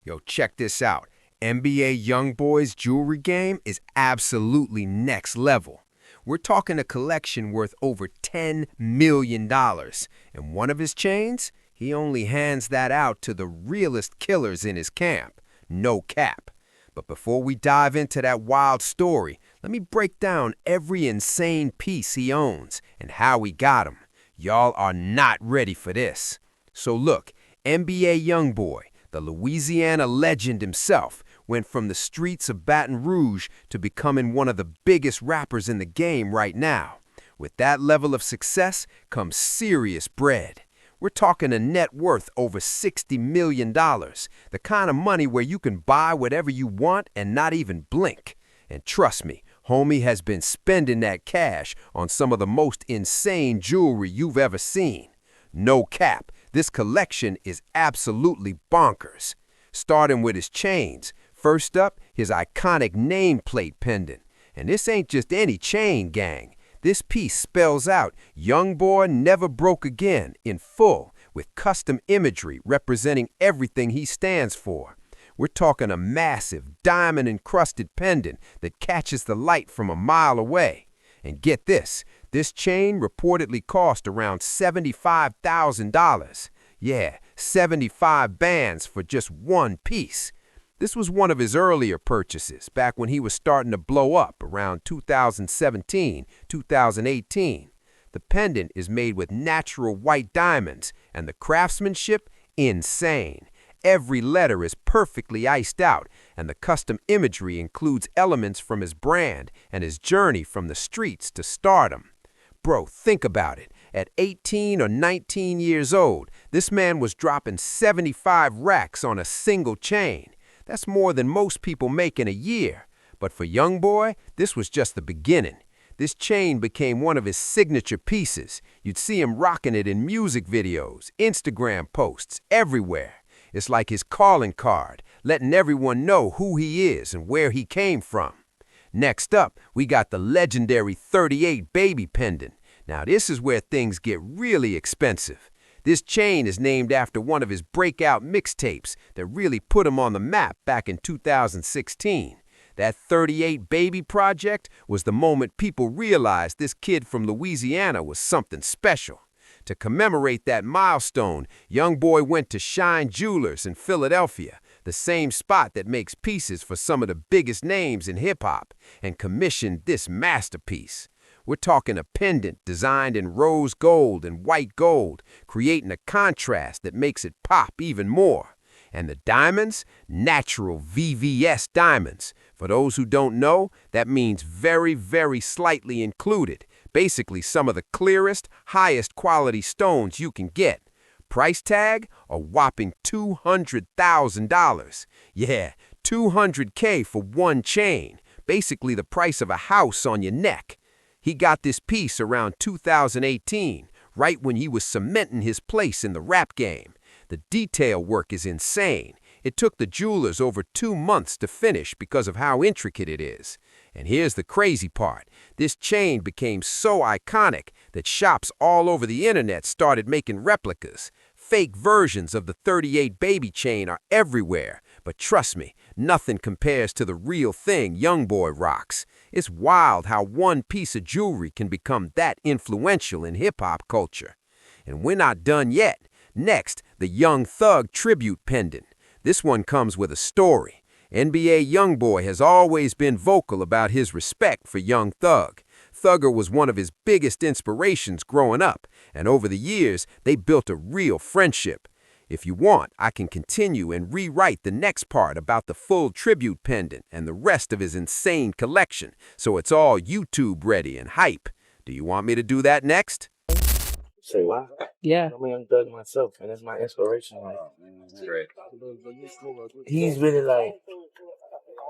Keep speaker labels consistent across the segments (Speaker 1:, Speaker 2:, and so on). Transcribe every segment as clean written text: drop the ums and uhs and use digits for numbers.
Speaker 1: Yo, check this out. NBA YoungBoy's jewelry game is absolutely next level. We're talking a collection worth over $10 million. And one of his chains, he only hands that out to the realest killers in his camp. No cap. But before we dive into that wild story, let me break down every insane piece he owns and how he got 'em. Y'all are not ready for this. So look, NBA YoungBoy, the Louisiana legend himself, went from the streets of Baton Rouge to becoming one of the biggest rappers in the game right now. With that level of success comes serious bread. We're talking a net worth over $60 million, the kind of money where you can buy whatever you want and not even blink. And trust me, homie has been spending that cash on some of the most insane jewelry you've ever seen. No cap, this collection is absolutely bonkers. Starting with his chains. First up, his iconic nameplate pendant. And this ain't just any chain, gang. This piece spells out "Young Boy Never Broke Again" in full, with custom imagery representing everything he stands for. We're talking a massive, diamond-encrusted pendant that catches the light from a mile away. And get this chain reportedly cost around $75,000. Yeah, 75 bands for just one piece. This was one of his earlier purchases, back when he was starting to blow up around 2017, 2018. The pendant is made with natural white diamonds, and the craftsmanship, insane. Every letter is perfectly iced out, and the custom imagery includes elements from his brand and his journey from the streets to stardom. Bro, think about it. At 18 or 19 years old, this man was dropping 75 racks on a single chain. That's more than most people make in a year. But for YoungBoy, this was just the beginning. This chain became one of his signature pieces. You'd see him rocking it in music videos, Instagram posts, everywhere. It's like his calling card, letting everyone know who he is and where he came from. Next up, we got the legendary 38 baby pendant. Now this is where things get really expensive. This chain is named after one of his breakout mixtapes that really put him on the map back in 2016. That 38 Baby project was the moment people realized this kid from Louisiana was something special. To commemorate that milestone, YoungBoy went to Shine Jewelers in Philadelphia, the same spot that makes pieces for some of the biggest names in hip-hop, and commissioned this masterpiece. We're talking a pendant designed in rose gold and white gold, creating a contrast that makes it pop even more. And the diamonds? Natural VVS diamonds. For those who don't know, that means very, very slightly included. Basically some of the clearest, highest quality stones you can get. Price tag? A whopping $200,000. Yeah, $200K for one chain. Basically the price of a house on your neck. He got this piece around 2018, right when he was cementing his place in the rap game. The detail work is insane. It took the jewelers over 2 months to finish because of how intricate it is. And here's the crazy part. This chain became so iconic that shops all over the internet started making replicas. Fake versions of the 38 baby chain are everywhere. But trust me, nothing compares to the real thing YoungBoy rocks. It's wild how one piece of jewelry can become that influential in hip-hop culture. And we're not done yet. Next, the Young Thug tribute pendant. This one comes with a story. NBA YoungBoy has always been vocal about his respect for Young Thug. Thugger was one of his biggest inspirations growing up, and over the years, they built a real friendship. If you want, I can continue and rewrite the next part about the full tribute pendant and the rest of his insane collection, so it's all YouTube ready and hype. Do you want me to do that next?
Speaker 2: Say why?
Speaker 3: Yeah.
Speaker 2: I'm a young thug myself, and that's my inspiration. Like, he's really like,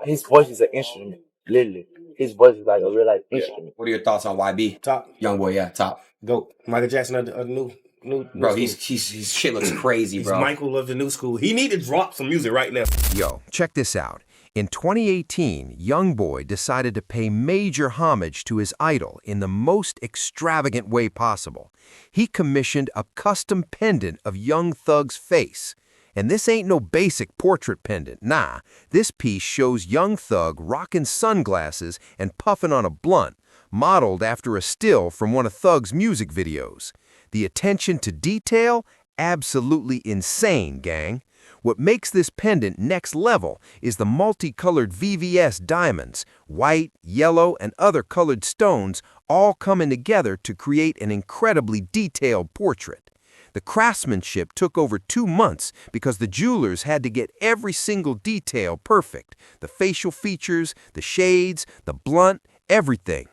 Speaker 2: his voice is an instrument, literally. His voice is like a real life instrument.
Speaker 4: What are your thoughts on YB?
Speaker 5: Top.
Speaker 4: YoungBoy, yeah, top.
Speaker 5: Go. Michael Jackson of the new
Speaker 4: Bro,
Speaker 5: school.
Speaker 4: his shit looks crazy,
Speaker 5: He's
Speaker 4: bro.
Speaker 5: Michael of the new school. He need to drop some music right now.
Speaker 1: Yo, check this out. In 2018, YoungBoy decided to pay major homage to his idol in the most extravagant way possible. He commissioned a custom pendant of Young Thug's face. And this ain't no basic portrait pendant, nah. This piece shows Young Thug rocking sunglasses and puffing on a blunt, modeled after a still from one of Thug's music videos. The attention to detail? Absolutely insane, gang. What makes this pendant next level is the multicolored VVS diamonds, white, yellow, and other colored stones all coming together to create an incredibly detailed portrait. The craftsmanship took over 2 months because the jewelers had to get every single detail perfect. The facial features, the shades, the blunt, everything.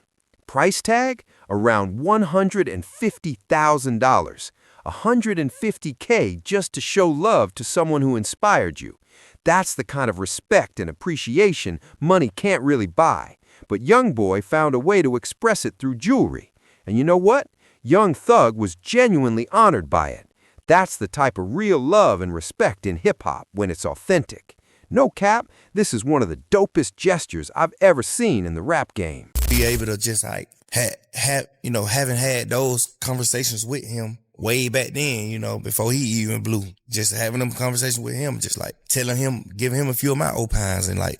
Speaker 1: Price tag? Around $150,000. $150K just to show love to someone who inspired you. That's the kind of respect and appreciation money can't really buy. But Young Boy found a way to express it through jewelry. And you know what? Young Thug was genuinely honored by it. That's the type of real love and respect in hip-hop when it's authentic. No cap, this is one of the dopest gestures I've ever seen in the rap game.
Speaker 3: Be able to just like having had those conversations with him way back then, before he even blew. Just having them conversations with him, just like telling him, giving him a few of my opines and like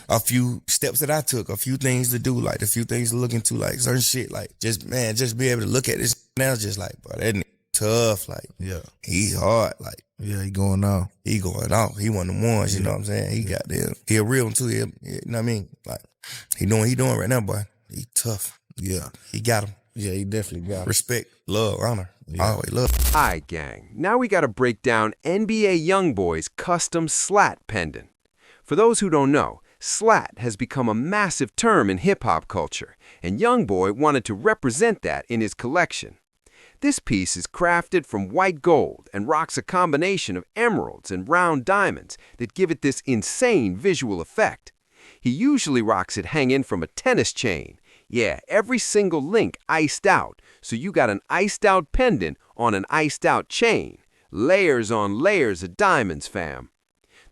Speaker 3: a few steps that I took, a few things to do, like a few things to look into, like certain shit, like just be able to look at this now, just like, bro, that nigga tough, like, yeah, he hard, like, yeah, he going off. He going off. He one of them ones, you know what I'm saying? He got them. He a real one too, you know what I mean? Like, he doing what he doing right now, boy. He tough. Yeah. He got him. Yeah, he definitely got him. Respect, love, honor. Yeah. Always love.
Speaker 1: Aight, gang. Now we gotta break down NBA YoungBoy's custom slat pendant. For those who don't know, slat has become a massive term in hip-hop culture, and YoungBoy wanted to represent that in his collection. This piece is crafted from white gold and rocks a combination of emeralds and round diamonds that give it this insane visual effect. He usually rocks it hanging from a tennis chain. Yeah, every single link iced out, so you got an iced out pendant on an iced out chain. Layers on layers of diamonds, fam.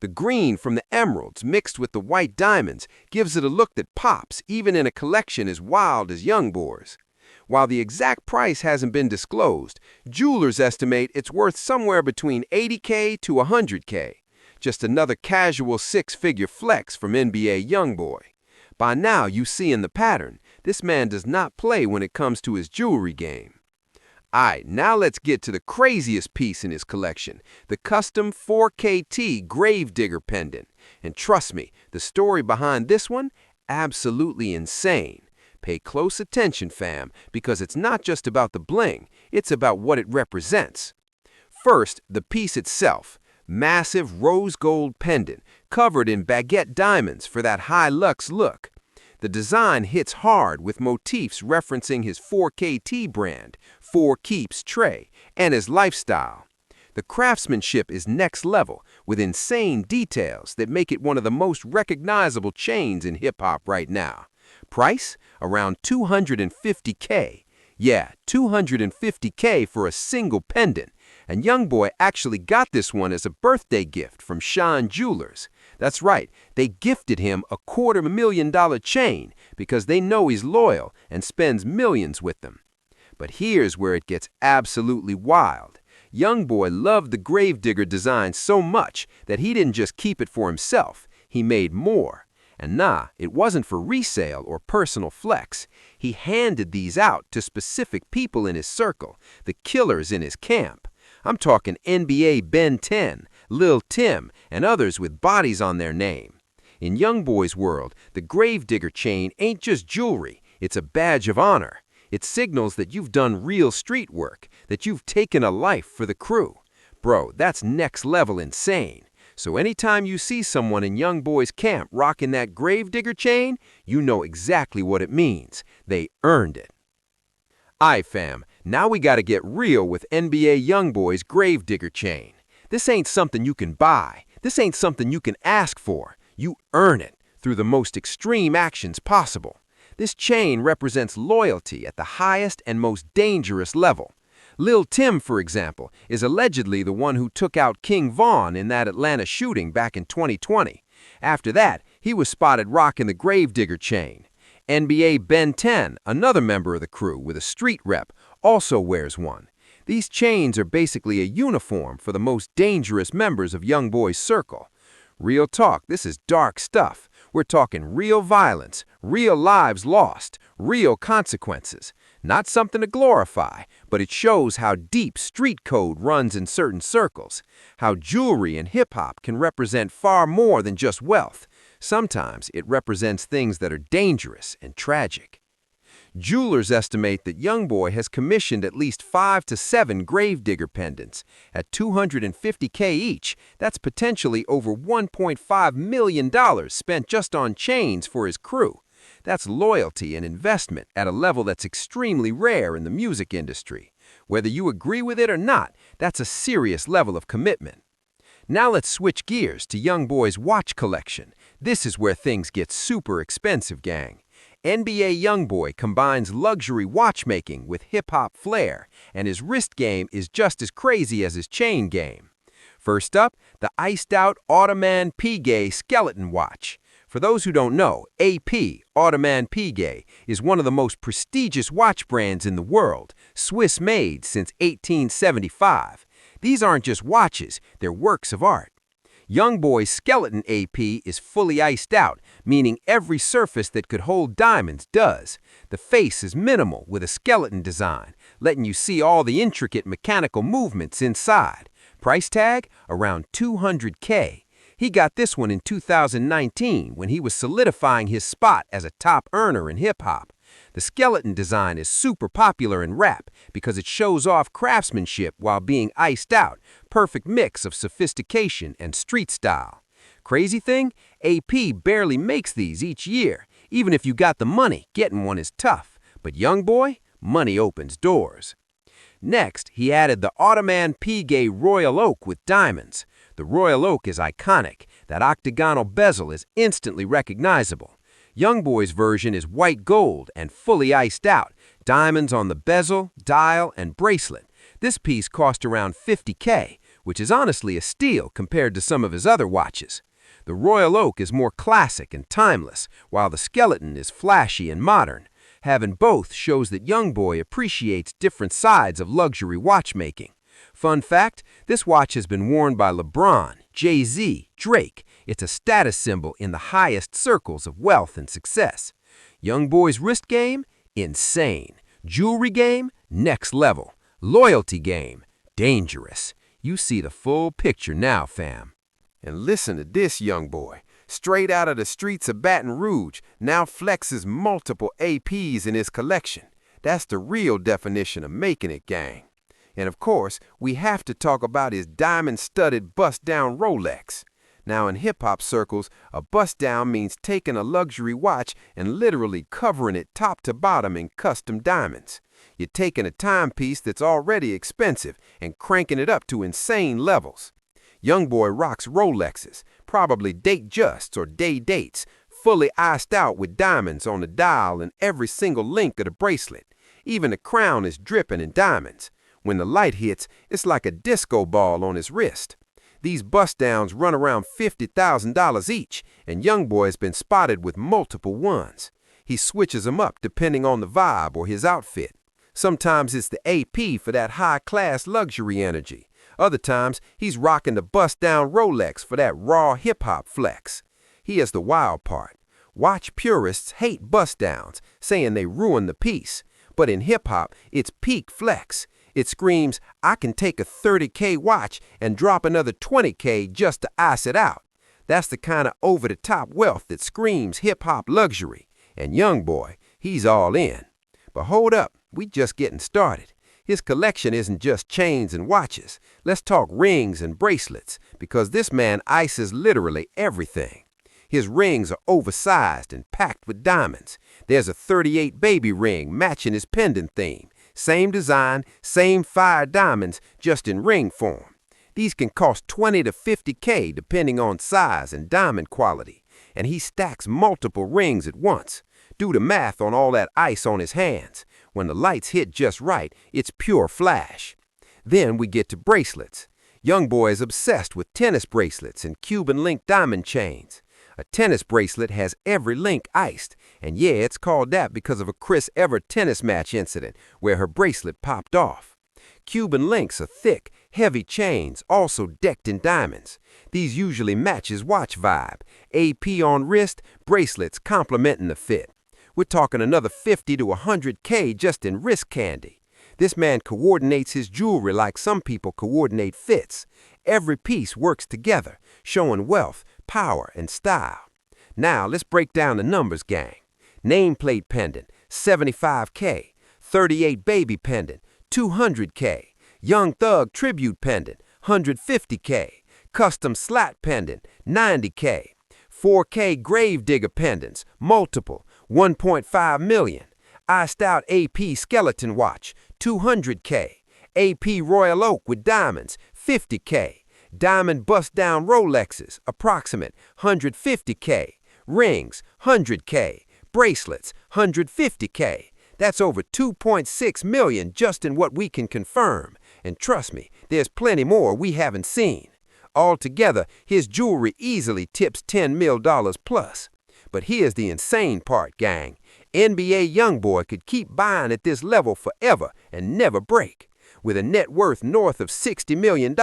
Speaker 1: The green from the emeralds mixed with the white diamonds gives it a look that pops even in a collection as wild as YoungBoy's. While the exact price hasn't been disclosed, jewelers estimate it's worth somewhere between $80K to $100K. Just another casual 6-figure flex from NBA YoungBoy. By now, you see in the pattern, this man does not play when it comes to his jewelry game. Aight, now let's get to the craziest piece in his collection, the custom 4KT Gravedigger pendant. And trust me, the story behind this one, absolutely insane. Pay close attention, fam, because it's not just about the bling, it's about what it represents. First, the piece itself. Massive rose gold pendant, covered in baguette diamonds for that high luxe look. The design hits hard with motifs referencing his 4KT brand, 4 Keeps Trey, and his lifestyle. The craftsmanship is next level, with insane details that make it one of the most recognizable chains in hip-hop right now. Price? Around $250K. Yeah, $250K for a single pendant. And YoungBoy actually got this one as a birthday gift from Shine Jewelers. That's right, they gifted him a $250,000 chain because they know he's loyal and spends millions with them. But here's where it gets absolutely wild. YoungBoy loved the Gravedigger design so much that he didn't just keep it for himself, he made more. And nah, it wasn't for resale or personal flex. He handed these out to specific people in his circle, the killers in his camp. I'm talking NBA Ben 10, Lil Tim, and others with bodies on their name. In YoungBoy's world, the Gravedigger chain ain't just jewelry, it's a badge of honor. It signals that you've done real street work, that you've taken a life for the crew. Bro, that's next level insane. So anytime you see someone in YoungBoy's camp rocking that Gravedigger chain, you know exactly what it means. They earned it. Aight, fam, now we gotta get real with NBA YoungBoy's Gravedigger chain. This ain't something you can buy. This ain't something you can ask for. You earn it through the most extreme actions possible. This chain represents loyalty at the highest and most dangerous level. Lil Tim, for example, is allegedly the one who took out King Von in that Atlanta shooting back in 2020. After that, he was spotted rocking the Gravedigger chain. NBA Ben 10, another member of the crew with a street rep, also wears one. These chains are basically a uniform for the most dangerous members of YoungBoy's circle. Real talk, this is dark stuff. We're talking real violence, real lives lost, real consequences. Not something to glorify, but it shows how deep street code runs in certain circles, how jewelry and hip-hop can represent far more than just wealth. Sometimes it represents things that are dangerous and tragic. Jewelers estimate that YoungBoy has commissioned at least 5 to 7 gravedigger pendants. At $250K each, that's potentially over $1.5 million spent just on chains for his crew. That's loyalty and investment at a level that's extremely rare in the music industry. Whether you agree with it or not, that's a serious level of commitment. Now let's switch gears to YoungBoy's watch collection. This is where things get super expensive, gang. NBA YoungBoy combines luxury watchmaking with hip-hop flair, and his wrist game is just as crazy as his chain game. First up, the iced-out Ottoman Piguet skeleton watch. For those who don't know, AP, Ottoman Piguet, is one of the most prestigious watch brands in the world, Swiss-made since 1875. These aren't just watches, they're works of art. YoungBoy's skeleton AP is fully iced out, meaning every surface that could hold diamonds does. The face is minimal with a skeleton design, letting you see all the intricate mechanical movements inside. Price tag? Around $200K. He got this one in 2019 when he was solidifying his spot as a top earner in hip-hop. The skeleton design is super popular in rap because it shows off craftsmanship while being iced out, perfect mix of sophistication and street style. Crazy thing? AP barely makes these each year. Even if you got the money, getting one is tough. But YoungBoy, money opens doors. Next, he added the Ottoman Piguet Royal Oak with diamonds. The Royal Oak is iconic. That octagonal bezel is instantly recognizable. YoungBoy's version is white gold and fully iced out, diamonds on the bezel, dial, and bracelet. This piece cost around $50K, which is honestly a steal compared to some of his other watches. The Royal Oak is more classic and timeless, while the skeleton is flashy and modern. Having both shows that YoungBoy appreciates different sides of luxury watchmaking. Fun fact, this watch has been worn by LeBron, Jay-Z, Drake. It's a status symbol in the highest circles of wealth and success. YoungBoy's wrist game? Insane. Jewelry game? Next level. Loyalty game? Dangerous. You see the full picture now, fam. And listen to this YoungBoy. Straight out of the streets of Baton Rouge, now flexes multiple APs in his collection. That's the real definition of making it, gang. And of course, we have to talk about his diamond-studded bust-down Rolex. Now in hip-hop circles, a bust-down means taking a luxury watch and literally covering it top to bottom in custom diamonds. You're taking a timepiece that's already expensive and cranking it up to insane levels. YoungBoy rocks Rolexes, probably date-just or day dates, fully iced out with diamonds on the dial and every single link of the bracelet. Even the crown is dripping in diamonds. When the light hits, it's like a disco ball on his wrist. These bust-downs run around $50,000 each, and YoungBoy has been spotted with multiple ones. He switches them up depending on the vibe or his outfit. Sometimes it's the AP for that high-class luxury energy. Other times, he's rocking the bust-down Rolex for that raw hip-hop flex. Here's the wild part. Watch purists hate bust-downs, saying they ruin the piece. But in hip-hop, it's peak flex. It screams, I can take a $30K watch and drop another $20K just to ice it out. That's the kind of over-the-top wealth that screams hip-hop luxury. And YoungBoy, he's all in. But hold up, we just getting started. His collection isn't just chains and watches. Let's talk rings and bracelets, because this man ices literally everything. His rings are oversized and packed with diamonds. There's a 38 baby ring matching his pendant theme. Same design, same fire diamonds, just in ring form. These can cost $20 to $50K depending on size and diamond quality. And he stacks multiple rings at once. Do the math on all that ice on his hands. When the lights hit just right, it's pure flash. Then we get to bracelets. YoungBoy is obsessed with tennis bracelets and Cuban link diamond chains. A tennis bracelet has every link iced, and yeah, it's called that because of a Chris Evert tennis match incident where her bracelet popped off. Cuban links are thick, heavy chains, also decked in diamonds. These usually match his watch vibe. AP on wrist, bracelets complementing the fit. We're talking another 50 to 100K just in wrist candy. This man coordinates his jewelry like some people coordinate fits. Every piece works together, showing wealth, power, and style. Now, let's break down the numbers, gang. Nameplate pendant, 75K. 38 baby pendant, 200K. Young Thug tribute pendant, 150K. Custom slat pendant, 90K. 4K grave digger pendants, multiple, 1.5 million. Iced out AP skeleton watch, 200K. AP Royal Oak with diamonds, 50K. Diamond bust down Rolexes, approximate, 150K. Rings, 100K. Bracelets, 150K. That's over 2.6 million just in what we can confirm. And trust me, there's plenty more we haven't seen. Altogether, his jewelry easily tips $10 million plus. But here's the insane part, gang. NBA YoungBoy could keep buying at this level forever and never break. With a net worth north of $60 million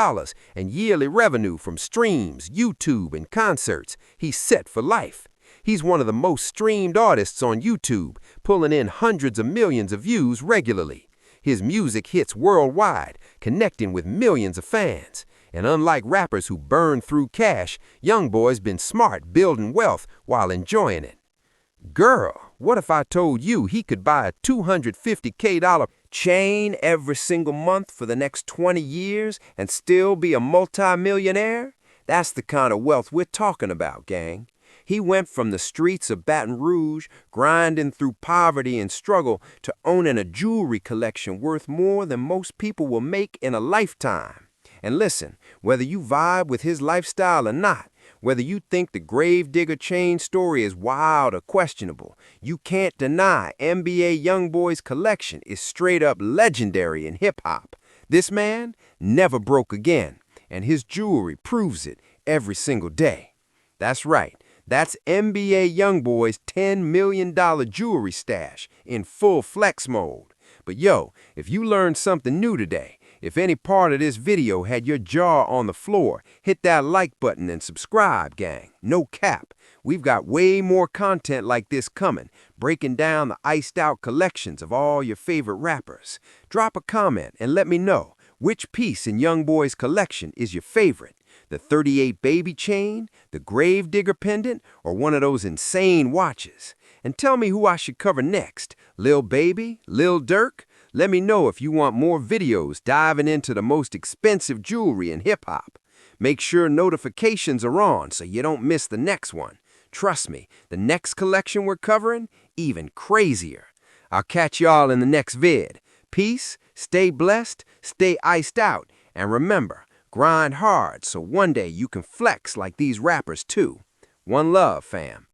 Speaker 1: and yearly revenue from streams, YouTube, and concerts, he's set for life. He's one of the most streamed artists on YouTube, pulling in hundreds of millions of views regularly. His music hits worldwide, connecting with millions of fans. And unlike rappers who burn through cash, YoungBoy's been smart building wealth while enjoying it. Girl, what if I told you he could buy a $250K chain every single month for the next 20 years and still be a multi-millionaire? That's the kind of wealth we're talking about, gang. He went from the streets of Baton Rouge, grinding through poverty and struggle, to owning a jewelry collection worth more than most people will make in a lifetime. And listen, whether you vibe with his lifestyle or not, whether you think the Gravedigger chain story is wild or questionable, you can't deny NBA YoungBoy's collection is straight up legendary in hip-hop. This man never broke again, and his jewelry proves it every single day. That's right. That's NBA YoungBoy's $10 million jewelry stash in full flex mode. But yo, if you learned something new today, if any part of this video had your jaw on the floor, hit that like button and subscribe, gang. No cap. We've got way more content like this coming, breaking down the iced out collections of all your favorite rappers. Drop a comment and let me know which piece in YoungBoy's collection is your favorite. The 38 baby chain, the Gravedigger pendant, or one of those insane watches. And tell me who I should cover next, Lil Baby, Lil Durk? Let me know if you want more videos diving into the most expensive jewelry in hip-hop. Make sure notifications are on so you don't miss the next one. Trust me, the next collection we're covering, even crazier. I'll catch y'all in the next vid. Peace, stay blessed, stay iced out, and remember, grind hard so one day you can flex like these rappers too. One love, fam.